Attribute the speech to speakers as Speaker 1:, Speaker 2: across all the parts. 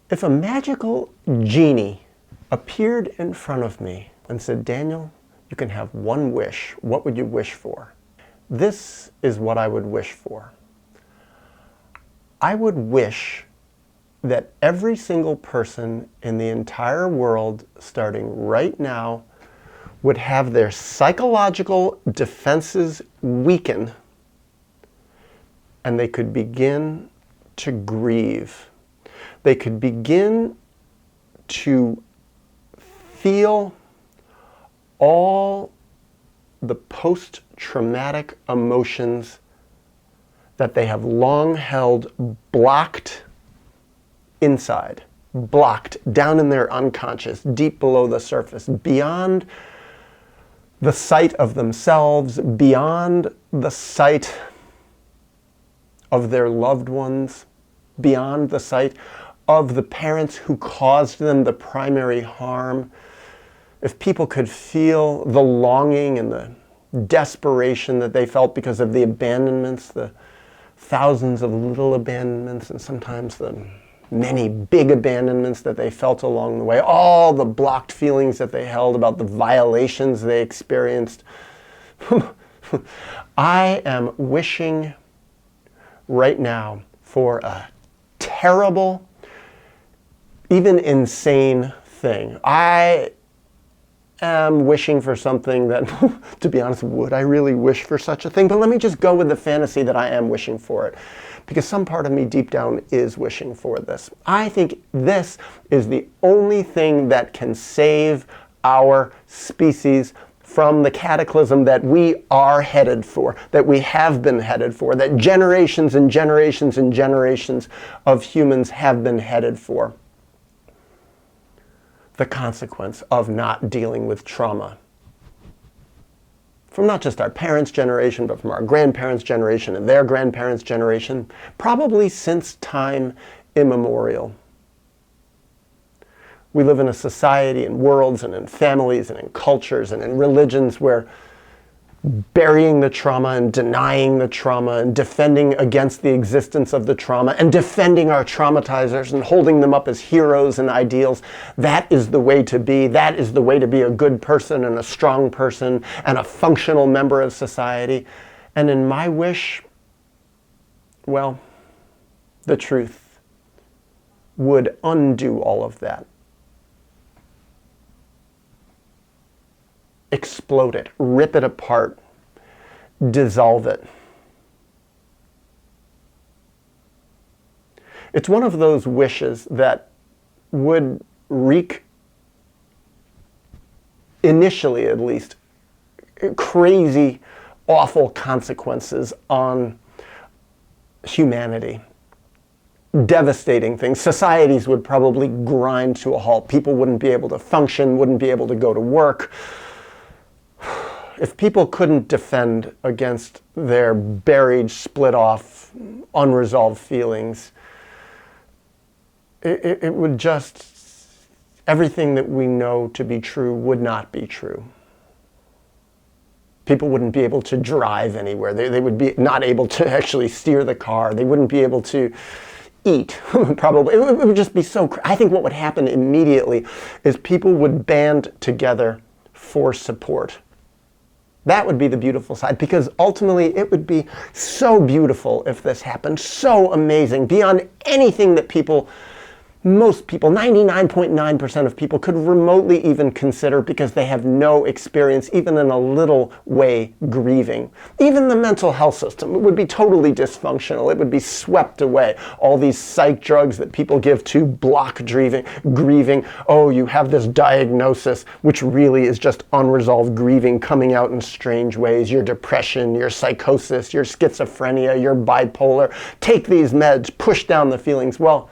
Speaker 1: If a magical genie appeared in front of me and said, Daniel, you can have one wish, what would you wish for? This is what I would wish for. I would wish that every single person in the entire world, starting right now, would have their psychological defenses weaken and they could begin to grieve. They could begin to feel all the post-traumatic emotions that they have long held blocked inside, blocked down in their unconscious, deep below the surface, beyond the sight of themselves, beyond the sight of their loved ones, beyond the sight of the parents who caused them the primary harm. If people could feel the longing and the desperation that they felt because of the abandonments, the thousands of little abandonments and sometimes the many big abandonments that they felt along the way, all the blocked feelings that they held about the violations they experienced. I am wishing right now for a terrible, even insane thing. I am wishing for something that, to be honest, would I really wish for such a thing? But let me just go with the fantasy that I am wishing for it, because some part of me deep down is wishing for this. I think this is the only thing that can save our species from the cataclysm that we are headed for, that we have been headed for, that generations and generations and generations of humans have been headed for. The consequence of not dealing with trauma. From not just our parents' generation, but from our grandparents' generation and their grandparents' generation, probably since time immemorial. We live in a society and worlds and in families and in cultures and in religions where burying the trauma and denying the trauma and defending against the existence of the trauma and defending our traumatizers and holding them up as heroes and ideals, that is the way to be. That is the way to be a good person and a strong person and a functional member of society. And in my wish, well, the truth would undo all of that. Explode it, rip it apart, dissolve it. It's one of those wishes that would wreak, initially at least, crazy, awful consequences on humanity. Devastating things. Societies would probably grind to a halt. People wouldn't be able to function, wouldn't be able to go to work. If people couldn't defend against their buried, split off, unresolved feelings, it would just, everything that we know to be true would not be true. People wouldn't be able to drive anywhere. They would be not able to actually steer the car. They wouldn't be able to eat, probably. It would just be so, I think what would happen immediately is people would band together for support. That would be the beautiful side, because ultimately it would be so beautiful if this happened, so amazing, beyond anything that most people, 99.9% of people could remotely even consider, because they have no experience, even in a little way, grieving. Even the mental health system would be totally dysfunctional. It would be swept away. All these psych drugs that people give to block grieving. Oh, you have this diagnosis, which really is just unresolved grieving coming out in strange ways. Your depression, your psychosis, your schizophrenia, your bipolar. Take these meds, push down the feelings. Well,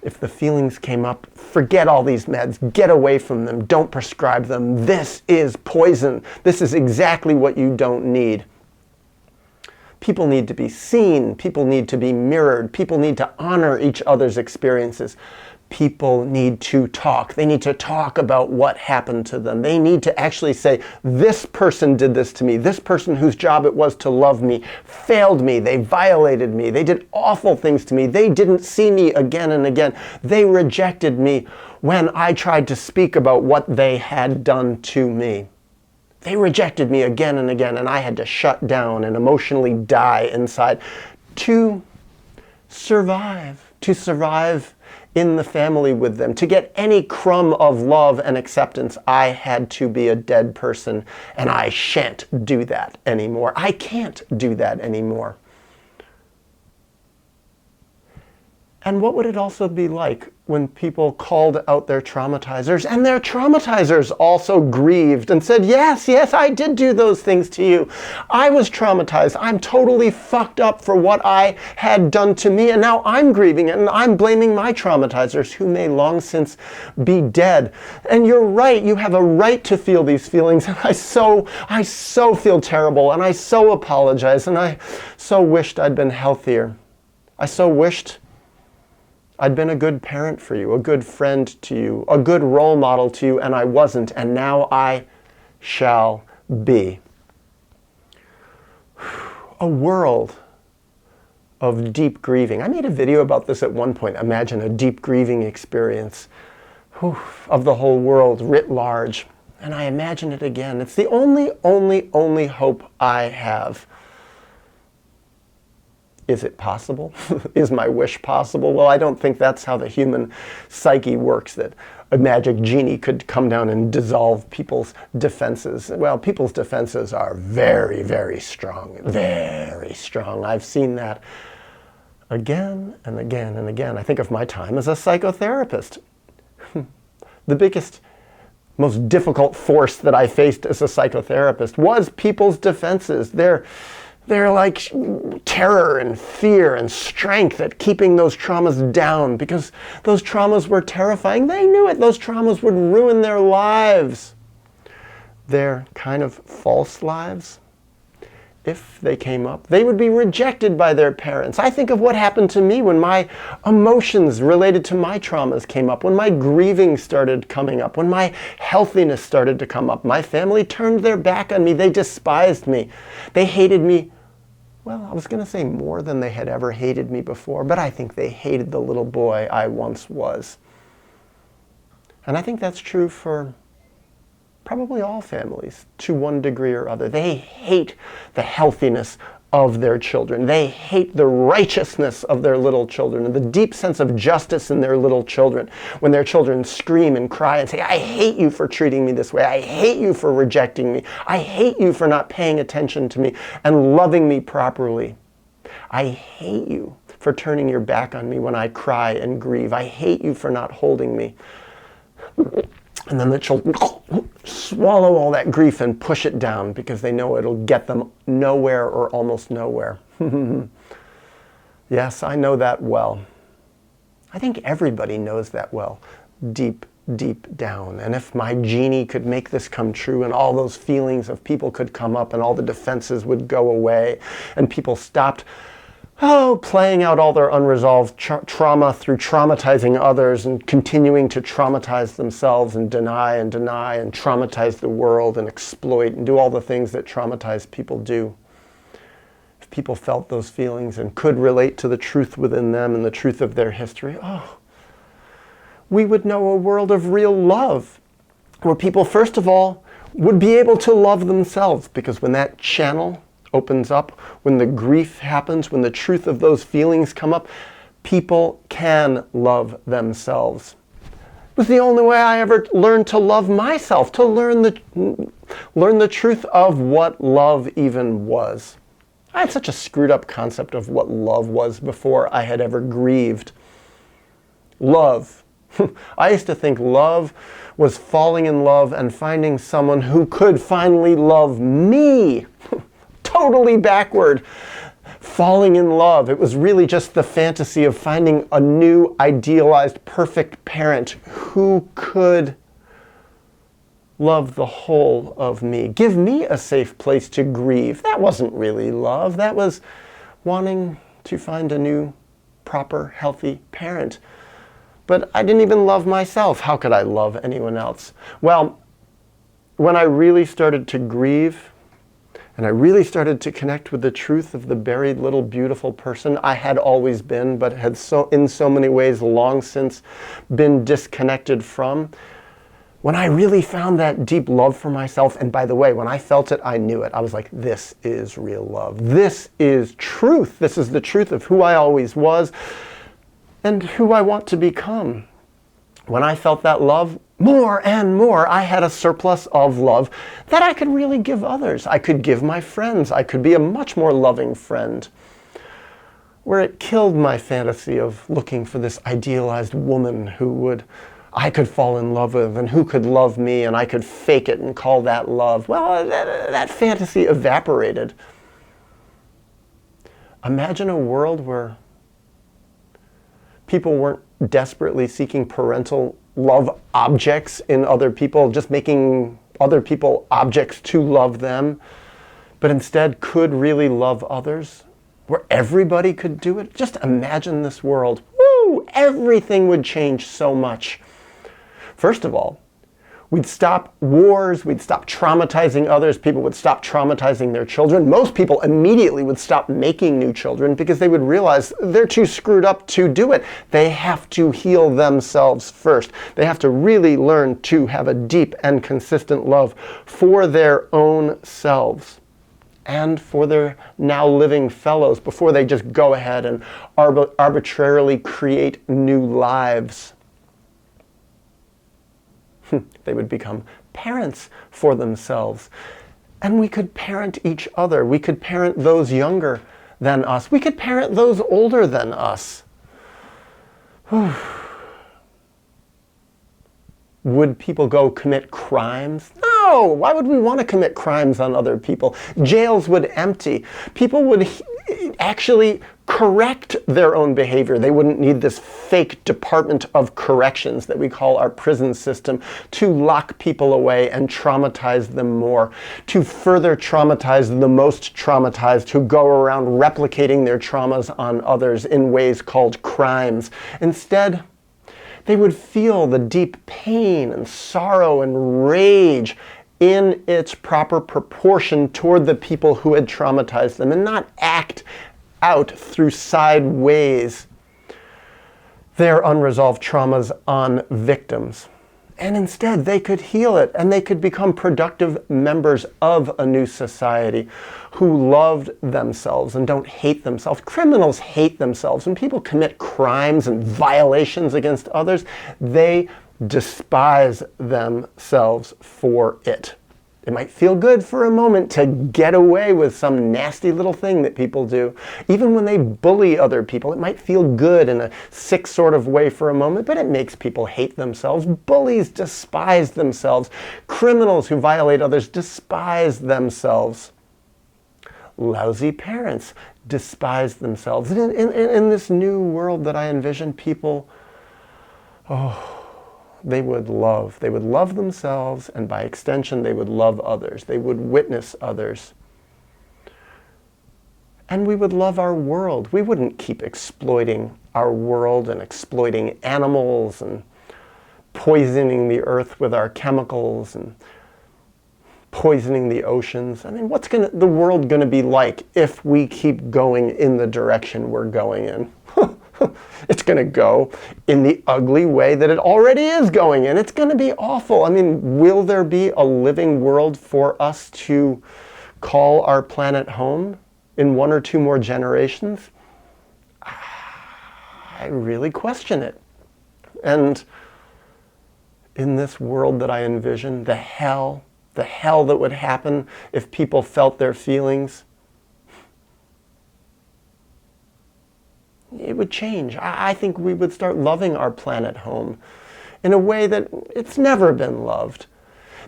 Speaker 1: if the feelings came up, forget all these meds, get away from them, don't prescribe them. This is poison. This is exactly what you don't need. People need to be seen. People need to be mirrored. People need to honor each other's experiences. People need to talk. They need to talk about what happened to them. They need to actually say, this person did this to me. This person whose job it was to love me failed me. They violated me. They did awful things to me. They didn't see me again and again. They rejected me when I tried to speak about what they had done to me. They rejected me again and again, and I had to shut down and emotionally die inside to survive in the family with them. To get any crumb of love and acceptance, I had to be a dead person, and I shan't do that anymore. I can't do that anymore. And what would it also be like when people called out their traumatizers and their traumatizers also grieved and said, yes, I did do those things to you. I was traumatized. I'm totally fucked up for what I had done to me, and now I'm grieving and I'm blaming my traumatizers who may long since be dead. And you're right, you have a right to feel these feelings, and I so feel terrible, and I so apologize, and I so wished I'd been healthier. I so wished I'd been a good parent for you, a good friend to you, a good role model to you, and I wasn't, and now I shall be. A world of deep grieving. I made a video about this at one point. Imagine a deep grieving experience of the whole world writ large. And I imagine it again. It's the only hope I have. Is it possible? Is my wish possible? Well, I don't think that's how the human psyche works, that a magic genie could come down and dissolve people's defenses. Well, people's defenses are very, very strong. Very strong. I've seen that again and again and again. I think of my time as a psychotherapist. The biggest, most difficult force that I faced as a psychotherapist was people's defenses. They're like terror and fear and strength at keeping those traumas down, because those traumas were terrifying. They knew it. Those traumas would ruin their lives. Their kind of false lives. If they came up, they would be rejected by their parents. I think of what happened to me when my emotions related to my traumas came up, when my grieving started coming up, when my healthiness started to come up. My family turned their back on me. They despised me. They hated me. Well, I was going to say more than they had ever hated me before, but I think they hated the little boy I once was. And I think that's true for probably all families to one degree or other. They hate the healthiness of their children. They hate the righteousness of their little children and the deep sense of justice in their little children. When their children scream and cry and say, I hate you for treating me this way. I hate you for rejecting me. I hate you for not paying attention to me and loving me properly. I hate you for turning your back on me when I cry and grieve. I hate you for not holding me. And then the children swallow all that grief and push it down because they know it'll get them nowhere or almost nowhere. Yes, I know that well. I think everybody knows that well, deep, deep down. And if my genie could make this come true and all those feelings of people could come up and all the defenses would go away and people stopped playing out all their unresolved trauma through traumatizing others and continuing to traumatize themselves and deny and traumatize the world and exploit and do all the things that traumatized people do. If people felt those feelings and could relate to the truth within them and the truth of their history, we would know a world of real love, where people, first of all, would be able to love themselves, because when that channel opens up, when the grief happens, when the truth of those feelings come up, people can love themselves. It was the only way I ever learned to love myself, to learn the truth of what love even was. I had such a screwed up concept of what love was before I had ever grieved. Love. I used to think love was falling in love and finding someone who could finally love me. Totally backward. Falling in love. It was really just the fantasy of finding a new, idealized, perfect parent who could love the whole of me. Give me a safe place to grieve. That wasn't really love. That was wanting to find a new, proper, healthy parent. But I didn't even love myself. How could I love anyone else? Well, when I really started to grieve, and I really started to connect with the truth of the buried little beautiful person I had always been, but had in so many ways long since been disconnected from, when I really found that deep love for myself, and by the way, when I felt it, I knew it. I was like, this is real love. This is truth. This is the truth of who I always was and who I want to become. When I felt that love, more and more, I had a surplus of love that I could really give others. I could give my friends. I could be a much more loving friend. Where it killed my fantasy of looking for this idealized woman who I could fall in love with and who could love me and I could fake it and call that love. Well, that fantasy evaporated. Imagine a world where people weren't desperately seeking parental love objects in other people, just making other people objects to love them, but instead could really love others, where everybody could do it. Just imagine this world. Woo! Everything would change so much. First of all, we'd stop wars, we'd stop traumatizing others, people would stop traumatizing their children. Most people immediately would stop making new children because they would realize they're too screwed up to do it. They have to heal themselves first. They have to really learn to have a deep and consistent love for their own selves and for their now living fellows before they just go ahead and arbitrarily create new lives. They would become parents for themselves. And we could parent each other. We could parent those younger than us. We could parent those older than us. Would people go commit crimes? No! Why would we want to commit crimes on other people? Jails would empty. People would actually correct their own behavior. They wouldn't need this fake Department of Corrections that we call our prison system to lock people away and traumatize them more, to further traumatize the most traumatized who go around replicating their traumas on others in ways called crimes. Instead, they would feel the deep pain and sorrow and rage in its proper proportion toward the people who had traumatized them and not act out through side ways their unresolved traumas on victims. And instead, they could heal it and they could become productive members of a new society who loved themselves and don't hate themselves. Criminals hate themselves. When people commit crimes and violations against others, they despise themselves for it. It might feel good for a moment to get away with some nasty little thing that people do. Even when they bully other people, it might feel good in a sick sort of way for a moment, but it makes people hate themselves. Bullies despise themselves. Criminals who violate others despise themselves. Lousy parents despise themselves. In this new world that I envision, people, they would love themselves, and by extension, they would love others. They would witness others. And we would love our world. We wouldn't keep exploiting our world and exploiting animals and poisoning the earth with our chemicals and poisoning the oceans. I mean, what's the world going to be like if we keep going in the direction we're going in? It's going to go in the ugly way that it already is going in. It's going to be awful. I mean, will there be a living world for us to call our planet home in 1 or 2 more generations? I really question it. And in this world that I envision, the hell that would happen if people felt their feelings, it would change. I think we would start loving our planet home in a way that it's never been loved.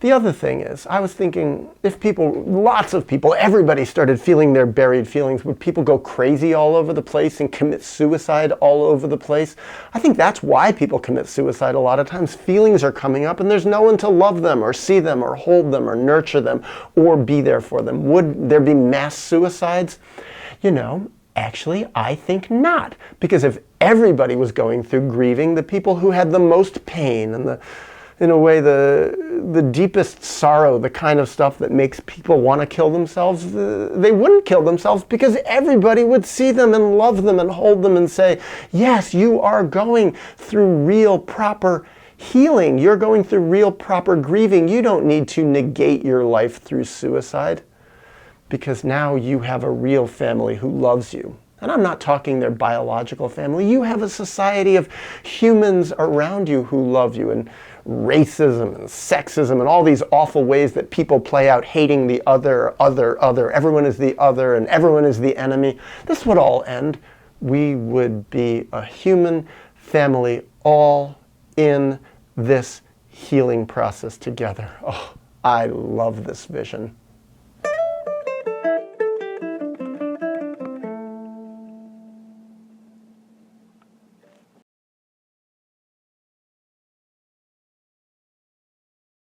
Speaker 1: The other thing is, I was thinking, if people, lots of people, everybody started feeling their buried feelings, would people go crazy all over the place and commit suicide all over the place? I think that's why people commit suicide a lot of times. Feelings are coming up and there's no one to love them or see them or hold them or nurture them or be there for them. Would there be mass suicides? You know, actually, I think not. Because if everybody was going through grieving, the people who had the most pain and in a way, the deepest sorrow, the kind of stuff that makes people want to kill themselves, they wouldn't kill themselves because everybody would see them and love them and hold them and say, yes, you are going through real, proper healing. You're going through real, proper grieving. You don't need to negate your life through suicide because now you have a real family who loves you. And I'm not talking their biological family. You have a society of humans around you who love you, and racism and sexism and all these awful ways that people play out hating the other. Everyone is the other and everyone is the enemy. This would all end. We would be a human family all in this healing process together. Oh, I love this vision.